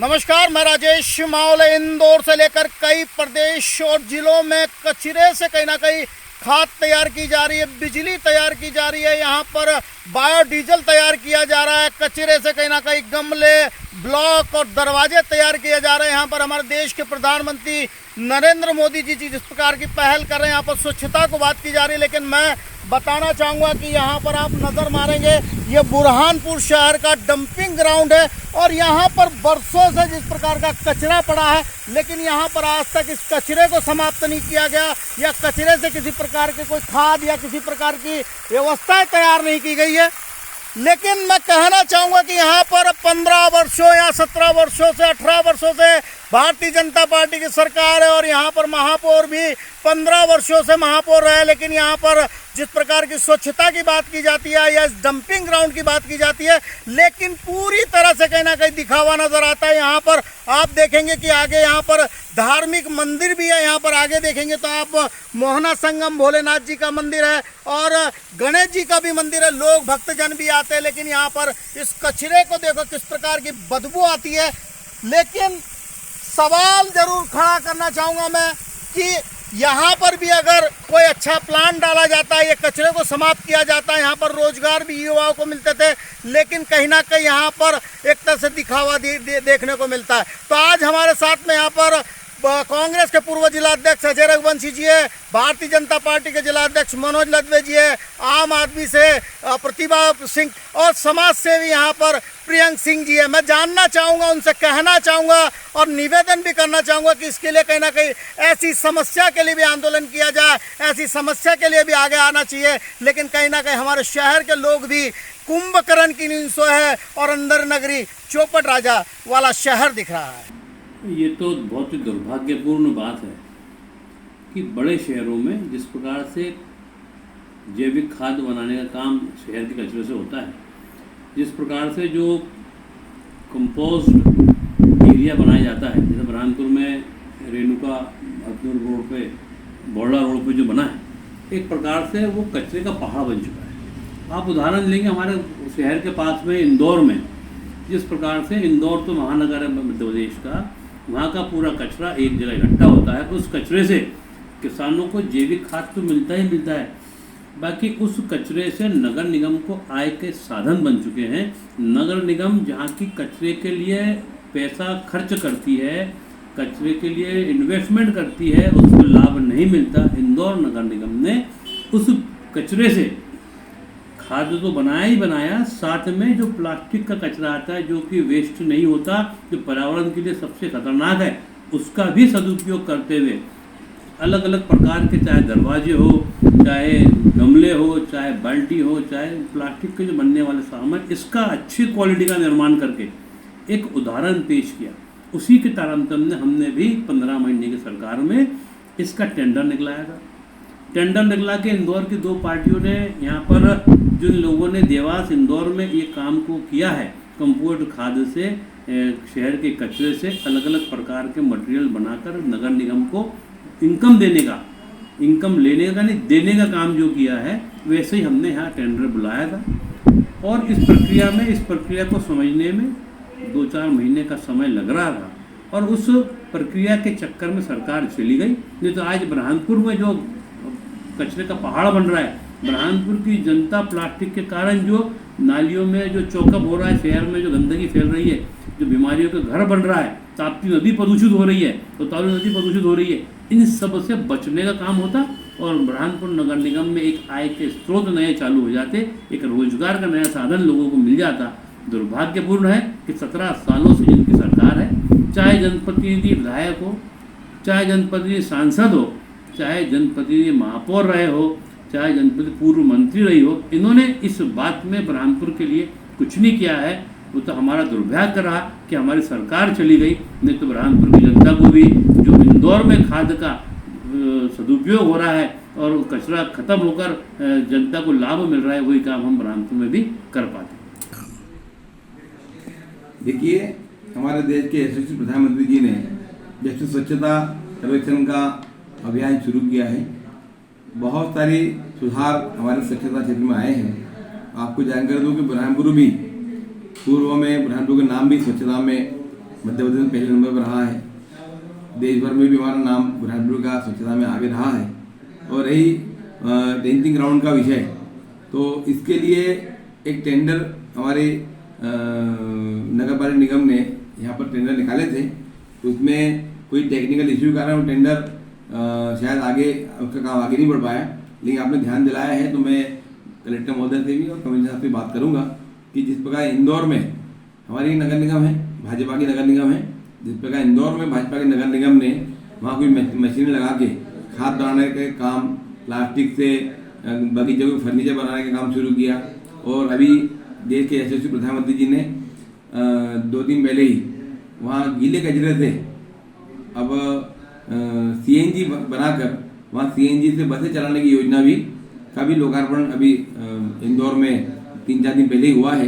नमस्कार, मैं राजेश मावल। इंदौर से लेकर कई प्रदेश और जिलों में कचरे से कहीं ना कहीं खाद तैयार की जा रही है, बिजली तैयार की जा रही है, यहाँ पर बायोडीजल तैयार किया जा रहा है। कचरे से कहीं ना कहीं गमले, ब्लॉक और दरवाजे तैयार किए जा रहे हैं। यहाँ पर हमारे देश के प्रधानमंत्री नरेंद्र मोदी जी जिस प्रकार की पहल कर रहे हैं, यहाँ पर स्वच्छता को बात की जा रही है। लेकिन मैं बताना चाहूँगा कि यहाँ पर आप नज़र मारेंगे, ये बुरहानपुर शहर का डंपिंग ग्राउंड है और यहाँ पर बरसों से जिस प्रकार का कचरा पड़ा है, लेकिन यहाँ पर आज तक इस कचरे को समाप्त नहीं किया गया या कचरे से किसी प्रकार के कोई खाद या किसी प्रकार की व्यवस्थाएं तैयार नहीं की गई है। लेकिन मैं कहना चाहूँगा कि यहाँ पर 15 वर्षों या 17 वर्षों से 18 वर्षों से भारतीय जनता पार्टी की सरकार है और यहाँ पर महापौर भी 15 वर्षों से महापौर रहे। लेकिन यहाँ पर जिस प्रकार की स्वच्छता की बात की जाती है या डंपिंग ग्राउंड की बात की जाती है, लेकिन पूरी तरह से कहीं ना कहीं दिखावा नजर आता है। यहाँ पर आप देखेंगे कि आगे यहाँ पर धार्मिक मंदिर भी है। यहाँ पर आगे देखेंगे तो आप मोहना संगम भोलेनाथ जी का मंदिर है और गणेश जी का भी मंदिर है। लोग भक्तजन भी आते हैं, लेकिन यहाँ पर इस कचरे को देखो किस प्रकार की बदबू आती है। लेकिन सवाल जरूर खड़ा करना चाहूँगा मैं कि यहाँ पर भी अगर कोई अच्छा प्लान डाला जाता है, ये कचरे को समाप्त किया जाता है, यहाँ पर रोजगार भी युवाओं को मिलते थे, लेकिन कहीं ना कहीं यहाँ पर एक तरह से दिखावा देखने को मिलता है। तो आज हमारे साथ में यहाँ पर कांग्रेस के पूर्व जिलाध्यक्ष अजय रघुवंशी जी है, भारतीय जनता पार्टी के जिलाध्यक्ष मनोज लदवे जी है, आम आदमी से प्रतिभा सिंह और समाज सेवी यहाँ पर प्रियंक सिंह जी है। मैं जानना चाहूँगा, उनसे कहना चाहूँगा और निवेदन भी करना चाहूँगा कि इसके लिए कहीं ना कहीं ऐसी समस्या के लिए भी आंदोलन किया जाए, ऐसी समस्या के लिए भी आगे आना चाहिए। लेकिन कहीं ना कहीं हमारे शहर के लोग भी कुंभकर्ण की नींद सोए है और अंदर नगरी चौपट राजा वाला शहर दिख रहा है। ये तो बहुत ही दुर्भाग्यपूर्ण बात है कि बड़े शहरों में जिस प्रकार से जैविक खाद बनाने का काम शहर के कचरे से होता है, जिस प्रकार से जो कंपोस्ट एरिया बनाया जाता है, जैसे बुरहानपुर में रेणुका अब्दुल रोड पे, बोड़ा रोड पे जो बना है, एक प्रकार से वो कचरे का पहाड़ बन चुका है। आप उदाहरण लेंगे हमारे शहर के पास में इंदौर में, जिस प्रकार से इंदौर तो महानगर है मध्य प्रदेश का, वहाँ का पूरा कचरा एक जगह इकट्ठा होता है। उस कचरे से किसानों को जैविक खाद तो मिलता ही मिलता है, बाकी उस कचरे से नगर निगम को आय के साधन बन चुके हैं। नगर निगम जहाँ की कचरे के लिए पैसा खर्च करती है, कचरे के लिए इन्वेस्टमेंट करती है, उसको लाभ नहीं मिलता। इंदौर नगर निगम ने उस कचरे से खाद तो बनाया ही बनाया, साथ में जो प्लास्टिक का कचरा आता है जो कि वेस्ट नहीं होता, जो पर्यावरण के लिए सबसे खतरनाक है, उसका भी सदुपयोग करते हुए अलग अलग प्रकार के, चाहे दरवाजे हो, चाहे गमले हो, चाहे बाल्टी हो, चाहे प्लास्टिक के जो बनने वाले सामान, इसका अच्छी क्वालिटी का निर्माण करके एक उदाहरण पेश किया। उसी के तारतम्य में हमने भी 15 महीने की सरकार में इसका टेंडर निकलाया था। टेंडर निकला के इंदौर की 2 पार्टियों ने, यहाँ पर जिन लोगों ने देवास इंदौर में ये काम को किया है, कंपोस्ट खाद से शहर के कचरे से अलग अलग प्रकार के मटेरियल बनाकर नगर निगम को इनकम देने का, इनकम लेने का नहीं देने का काम जो किया है, वैसे ही हमने यहाँ टेंडर बुलाया था। और इस प्रक्रिया को समझने में 2-4 महीने का समय लग रहा था और उस प्रक्रिया के चक्कर में सरकार चली गई। नहीं तो आज बुरहानपुर में जो कचरे का पहाड़ बन रहा है, बुरहानपुर की जनता प्लास्टिक के कारण जो नालियों में जो चौकअप हो रहा है, शहर में जो गंदगी फैल रही है, जो बीमारियों का घर बन रहा है, ताप्ती नदी प्रदूषित हो रही है, तो तालू नदी प्रदूषित हो रही है, इन सब से बचने का काम होता और बुरहानपुर नगर निगम में एक आय के स्रोत नए चालू हो जाते, एक रोजगार का नया साधन लोगों को मिल जाता। दुर्भाग्यपूर्ण है कि 17 सालों से जिनकी सरकार है, चाहे जनप्रतिनिधि विधायक हो, चाहे जनप्रतिनिधि सांसद हो, चाहे जनप्रतिनिधि महापौर रहे हो, चाहे जनप्रति पूर्व मंत्री रही हो, इन्होंने इस बात में बुरहानपुर के लिए कुछ नहीं किया है। वो तो हमारा दुर्भाग्य रहा कि हमारी सरकार चली गई, नहीं तो बुरहानपुर की जनता को भी जो इंदौर में खाद का सदुपयोग हो रहा है और कचरा खत्म होकर जनता को लाभ मिल रहा है, वही काम हम बुरहानपुर में भी कर पाते। देखिए, हमारे देश के यशस्वी प्रधानमंत्री जी ने जब स्वच्छता सर्वेक्षण का अभियान शुरू किया है, बहुत सारी सुधार हमारे स्वच्छता क्षेत्र में आए हैं। आपको जानकारी दूँ कि बुरहानपुर भी पूर्व में बुरहानपुर का नाम भी स्वच्छता में मध्य प्रदेश में पहले नंबर पर रहा है। देश भर में भी हमारा नाम बुरहानपुर का स्वच्छता में आगे रहा है। और रही टेंटिंग ग्राउंड का विषय, तो इसके लिए एक टेंडर हमारे नगर पालिका निगम ने यहाँ पर टेंडर निकाले थे। उसमें कोई टेक्निकल इश्यू के कारण वो टेंडर शायद आगे उसका काम आगे नहीं बढ़ पाया, लेकिन आपने ध्यान दिलाया है तो मैं कलेक्टर महोदय से भी और कमिश्नर साहब से बात करूंगा कि जिस प्रकार इंदौर में हमारी नगर निगम है, भाजपा की नगर निगम है, जिस प्रकार इंदौर में भाजपा के नगर निगम ने वहाँ कोई मशीन लगा के खाद बनाने के काम, प्लास्टिक से बगीचों के फर्नीचर बनाने का काम शुरू किया। और अभी देश के यशस्वी प्रधानमंत्री जी ने 2 दिन पहले ही वहाँ गीले कचरे से अब CNG बनाकर वहाँ CNG से बसें चलाने की योजना भी का भी लोकार्पण अभी इंदौर में 3-4 दिन पहले ही हुआ है।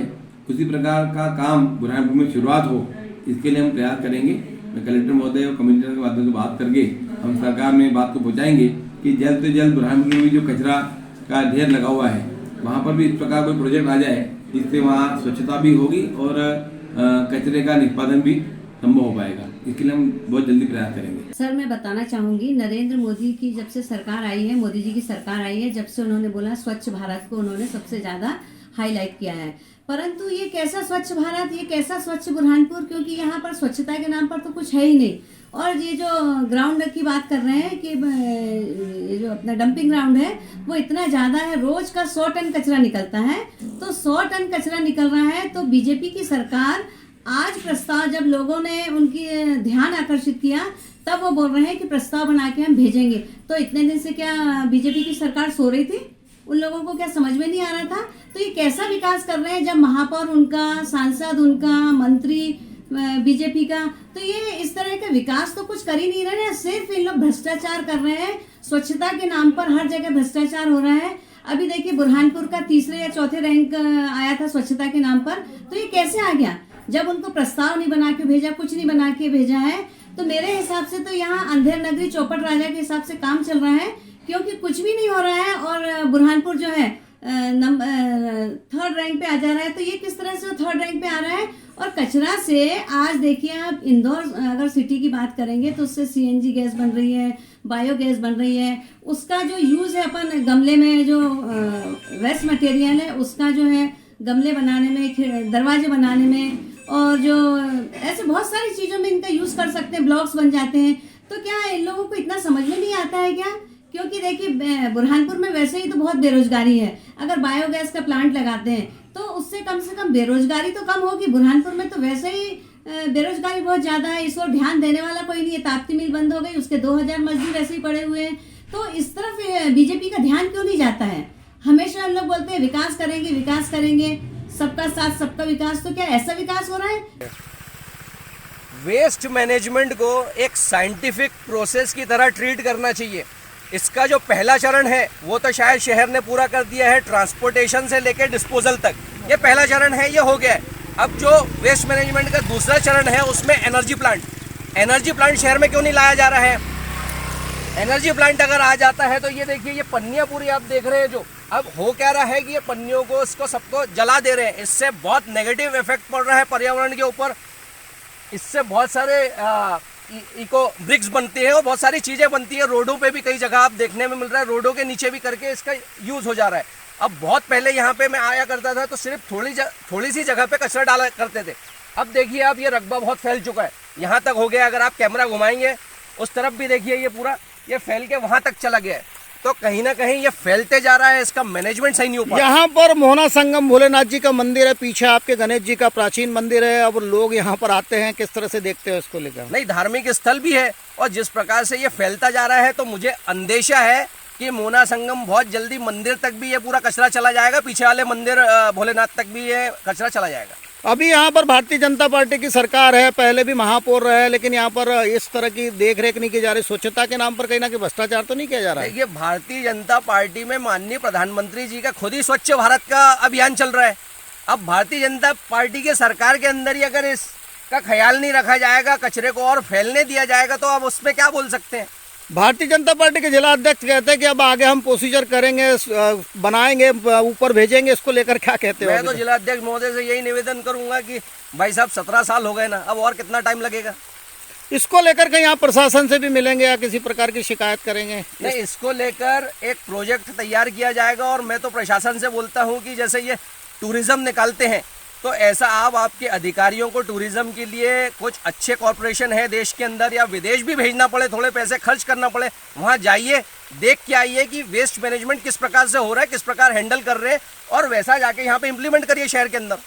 उसी प्रकार का काम बुरहानपुर में शुरुआत हो, इसके लिए हम प्रयास करेंगे। मैं कलेक्टर महोदय और कमिश्नर के माध्यम से बात करके हम सरकार में बात को पहुँचाएंगे कि जल्द से जल्द बुरहानपुर में भी जो कचरा का ढेर लगा हुआ है वहाँ पर भी इस प्रकार कोई प्रोजेक्ट आ जाए जिससे वहाँ स्वच्छता भी होगी और कचरे का निष्पादन भी संभव हो पाएगा। इसके लिए हम बहुत जल्दी प्रयास करेंगे। सर, मैं बताना चाहूँगी, नरेंद्र मोदी की जब से सरकार आई है, मोदी जी की सरकार आई है, जब से उन्होंने बोला स्वच्छ भारत को उन्होंने सबसे ज़्यादा हाईलाइट किया है। परंतु ये कैसा स्वच्छ भारत, ये कैसा स्वच्छ बुरहानपुर, क्योंकि यहाँ पर स्वच्छता के नाम पर तो कुछ है ही नहीं। और ये जो ग्राउंड की बात कर रहे हैं कि ये जो अपना डंपिंग ग्राउंड है वो इतना ज़्यादा है, रोज का 100 टन कचरा निकलता है। तो 100 टन कचरा निकल रहा है, तो बीजेपी की सरकार आज प्रस्ताव, जब लोगों ने उनकी ध्यान आकर्षित किया तब वो बोल रहे हैं कि प्रस्ताव बना के हम भेजेंगे। तो इतने दिन से क्या बीजेपी की सरकार सो रही थी? उन लोगों को क्या समझ में नहीं आ रहा था? तो ये कैसा विकास कर रहे हैं जब महापौर उनका, सांसद उनका, मंत्री बीजेपी का, तो ये इस तरह का विकास तो कुछ कर ही नहीं रहे हैं। सिर्फ इन लोग भ्रष्टाचार कर रहे हैं, स्वच्छता के नाम पर हर जगह भ्रष्टाचार हो रहा है। अभी देखिए बुरहानपुर का 3रे या 4थे रैंक आया था स्वच्छता के नाम पर, तो ये कैसे आ गया? जब उनको प्रस्ताव नहीं बना के भेजा, कुछ नहीं बना के भेजा है, तो मेरे हिसाब से तो यहाँ अंधेर नगरी चौपट राजा के हिसाब से काम चल रहा है, क्योंकि कुछ भी नहीं हो रहा है। और बुरहानपुर जो है 3rd रैंक पे आ जा रहा है। तो ये किस तरह से 3rd रैंक पे आ रहा है? और कचरा से आज देखिए आप इंदौर अगर सिटी की बात करेंगे तो उससे CNG गैस बन रही है, बायोगैस बन रही है। उसका जो यूज़ है अपन गमले में जो वेस्ट मटेरियल है उसका जो है गमले बनाने में, दरवाजे बनाने में, और जो ऐसे बहुत सारी चीज़ों में इनका यूज़ कर सकते हैं, ब्लॉक्स बन जाते हैं। तो क्या इन लोगों को इतना समझ में नहीं आता है क्या? क्योंकि देखिए बुरहानपुर में वैसे ही तो बहुत बेरोजगारी है। अगर बायोगैस का प्लांट लगाते हैं तो उससे कम से कम बेरोजगारी तो कम होगी। बुरहानपुर में तो वैसे ही बेरोजगारी बहुत ज़्यादा है, इस ओर ध्यान देने वाला कोई नहीं है। ताप्ती मिल बंद हो गई, उसके 2000 मजदूर ऐसे ही पड़े हुए हैं। तो इस तरफ बीजेपी का ध्यान क्यों नहीं जाता है? हमेशा हम लोग बोलते हैं विकास करेंगे, विकास करेंगे, सबका साथ सबका विकास। तो क्या ऐसा विकास हो रहा है? वेस्ट मैनेजमेंट को एक साइंटिफिक प्रोसेस की तरह ट्रीट करना चाहिए। इसका जो पहला चरण है वो तो शायद शहर ने पूरा कर दिया है, ट्रांसपोर्टेशन से लेकर डिस्पोजल तक, ये पहला चरण है, ये हो गया है। अब जो वेस्ट मैनेजमेंट का दूसरा चरण है उसमें एनर्जी प्लांट शहर में क्यों नहीं लाया जा रहा है? एनर्जी प्लांट अगर आ जाता है तो ये देखिए, ये पन्नियाँ पूरी आप देख रहे हैं, जो अब हो क्या रहा है कि ये पन्नियों को, इसको सबको जला दे रहे हैं। इससे बहुत नेगेटिव इफेक्ट पड़ रहा है पर्यावरण के ऊपर। इससे बहुत सारे इको ब्रिक्स बनती है और बहुत सारी चीज़ें बनती है। रोडों पे भी कई जगह आप देखने में मिल रहा है, रोडों के नीचे भी करके इसका यूज़ हो जा रहा है। अब बहुत पहले यहाँ पे मैं आया करता था तो सिर्फ थोड़ी सी जगह पे कचरा डाला करते थे। अब देखिए आप, ये रकबा बहुत फैल चुका है, यहाँ तक हो गया। अगर आप कैमरा घुमाएंगे उस तरफ भी देखिए, ये पूरा ये फैल के वहाँ तक चला गया है। तो कहीं ना कहीं ये फैलते जा रहा है, इसका मैनेजमेंट सही नहीं हो पा रहा। यहाँ पर मोहना संगम भोलेनाथ जी का मंदिर है, पीछे आपके गणेश जी का प्राचीन मंदिर है। अब लोग यहाँ पर आते हैं, किस तरह से देखते हैं इसको लेकर? नहीं, धार्मिक स्थल भी है, और जिस प्रकार से ये फैलता जा रहा है तो मुझे अंदेशा है कि मोहना संगम बहुत जल्दी मंदिर तक भी ये पूरा कचरा चला जाएगा, पीछे वाले मंदिर भोलेनाथ तक भी ये कचरा चला जाएगा। अभी यहाँ पर भारतीय जनता पार्टी की सरकार है, पहले भी महापौर रहे, लेकिन यहाँ पर इस तरह की देख रेख नहीं की जा रही। स्वच्छता के नाम पर कहीं ना कहीं भ्रष्टाचार तो नहीं किया जा रहा है? देखिए, भारतीय जनता पार्टी में माननीय प्रधानमंत्री जी का खुद ही स्वच्छ भारत का अभियान चल रहा है। अब भारतीय जनता पार्टी के सरकार के अंदर ही अगर इसका ख्याल नहीं रखा जाएगा, कचरे को और फैलने दिया जाएगा, तो अब उसमें क्या बोल सकते हैं? भारतीय जनता पार्टी के जिला अध्यक्ष कहते हैं कि अब आगे हम प्रोसीजर करेंगे, बनाएंगे, ऊपर भेजेंगे, इसको लेकर क्या कहते हो? मैं तो जिला अध्यक्ष महोदय से यही निवेदन करूंगा कि भाई साहब 17 साल हो गए ना, अब और कितना टाइम लगेगा? इसको लेकर के यहाँ प्रशासन से भी मिलेंगे या किसी प्रकार की शिकायत करेंगे? नहीं, इसको लेकर एक प्रोजेक्ट तैयार किया जाएगा और मैं तो प्रशासन से बोलता हूँ कि जैसे ये टूरिज्म निकालते हैं तो ऐसा आप आपके अधिकारियों को टूरिज्म के लिए कुछ अच्छे कॉरपोरेशन है देश के अंदर या विदेश भी भेजना पड़े, थोड़े पैसे खर्च करना पड़े, वहाँ जाइए, देख के आइए कि वेस्ट मैनेजमेंट किस प्रकार से हो रहा है, किस प्रकार हैंडल कर रहे हैं और वैसा जाके यहाँ पे इम्प्लीमेंट करिए शहर के अंदर।